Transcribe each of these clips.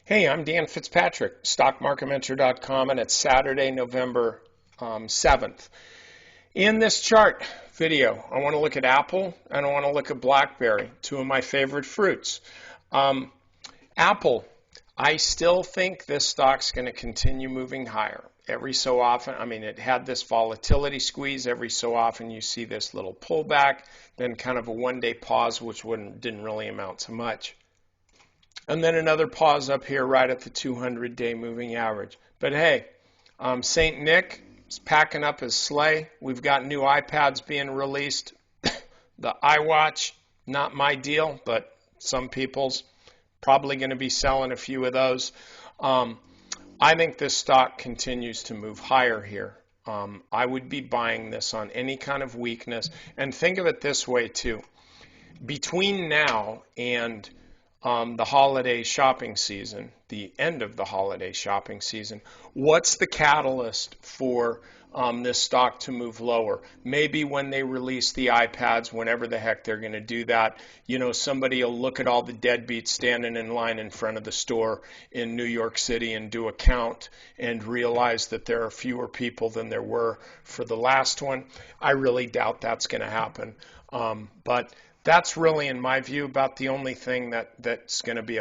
Hey, I'm Dan Fitzpatrick, stockmarketmentor.com, and it's Saturday, November 7th. In this chart video, I want to look at Apple and I want to look at Blackberry, two of my favorite fruits. Apple, I still think this stock's going to continue moving higher. Every so often, it had this volatility squeeze. Every so often you see this little pullback, then kind of a one-day pause, which didn't really amount to much. And then another pause up here right at the 200-day moving average. But hey, St. Nick is packing up his sleigh. We've got new iPads being released. The iWatch, not my deal, but some people's. Probably going to be selling a few of those. I think this stock continues to move higher here. I would be buying this on any kind of weakness. And think of it this way, too. Between now and the holiday shopping season, the end of the holiday shopping season, what's the catalyst for this stock to move lower? Maybe when they release the iPads, whenever the heck they're going to do that, somebody will look at all the deadbeats standing in line in front of the store in New York City and do a count and realize that there are fewer people than there were for the last one. I really doubt that's going to happen. But that's really, in my view, about the only thing that's going to be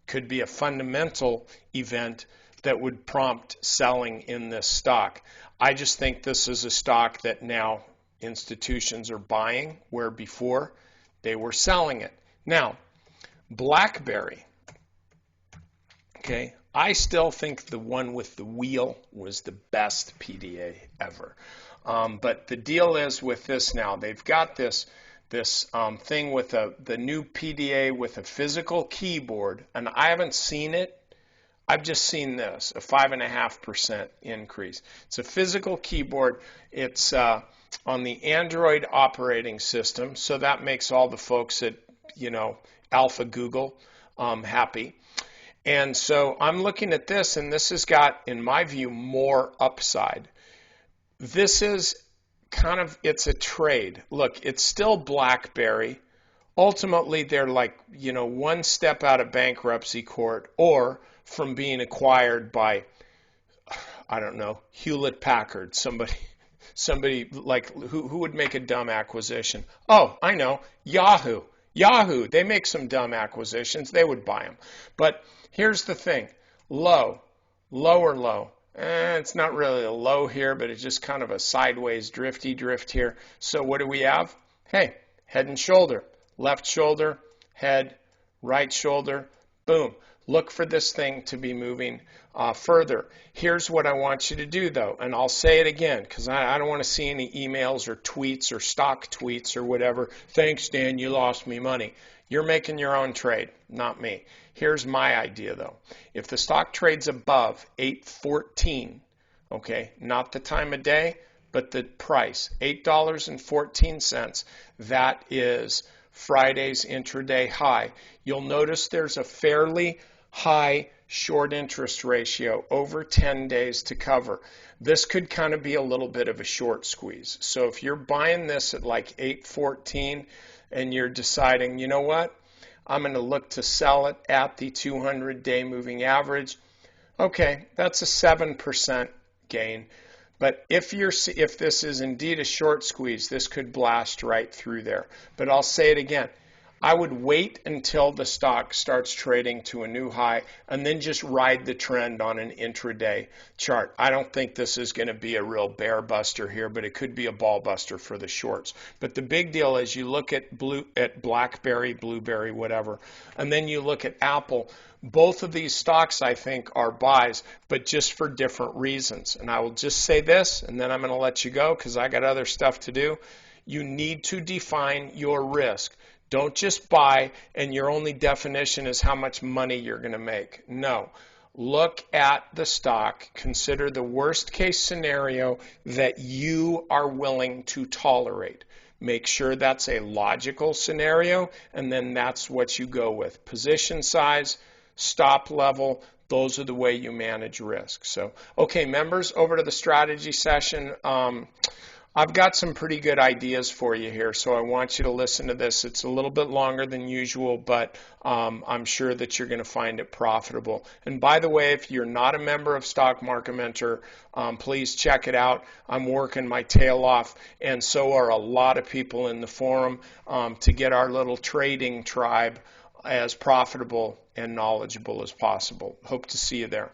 could be a fundamental event that would prompt selling in this stock. I just think this is a stock that now institutions are buying, where before they were selling it. Now, Blackberry, okay, I still think the one with the wheel was the best PDA ever. But the deal is with this now, they've got this thing with the new PDA with a physical keyboard, and I haven't seen it. I've just seen this, a 5.5% increase. It's a physical keyboard. It's on the Android operating system, so that makes all the folks at Alpha Google happy. And so I'm looking at this, and this has got, in my view, more upside. This is it's a trade. Look, it's still Blackberry. Ultimately, they're like, one step out of bankruptcy court or from being acquired by, I don't know, Hewlett-Packard, somebody like who would make a dumb acquisition? Oh, I know, Yahoo. They make some dumb acquisitions. They would buy them. But here's the thing, lower low. It's not really a low here, but it's just kind of a sideways drifty drift here. So what do we have? Hey, head and shoulder, left shoulder, head, right shoulder, boom. Look for this thing to be moving further. Here's what I want you to do, though, and I'll say it again because I don't want to see any emails or tweets or stock tweets or whatever. Thanks, Dan, you lost me money. You're making your own trade, not me. Here's my idea, though. If the stock trades above 8.14, okay, not the time of day, but the price, $8.14, that is Friday's intraday high. You'll notice there's a fairly high short interest ratio, over 10 days to cover. This could kind of be a little bit of a short squeeze. So if you're buying this at like 8.14 and you're deciding, you know what, I'm going to look to sell it at the 200-day moving average, okay, that's a 7% gain. But if this is indeed a short squeeze, this could blast right through there. But I'll say it again. I would wait until the stock starts trading to a new high and then just ride the trend on an intraday chart. I don't think this is going to be a real bear buster here, but it could be a ball buster for the shorts. But the big deal is you look at Blackberry, Blueberry, whatever, and then you look at Apple. Both of these stocks, I think, are buys, but just for different reasons. And I will just say this, and then I'm going to let you go because I got other stuff to do. You need to define your risk. Don't just buy and your only definition is how much money you're going to make. No. Look at the stock. Consider the worst case scenario that you are willing to tolerate. Make sure that's a logical scenario, and then that's what you go with. Position size, stop level, those are the way you manage risk. So, okay, members, over to the strategy session. I've got some pretty good ideas for you here, so I want you to listen to this. It's a little bit longer than usual, but I'm sure that you're going to find it profitable. And by the way, if you're not a member of Stock Market Mentor, please check it out. I'm working my tail off, and so are a lot of people in the forum to get our little trading tribe as profitable and knowledgeable as possible. Hope to see you there.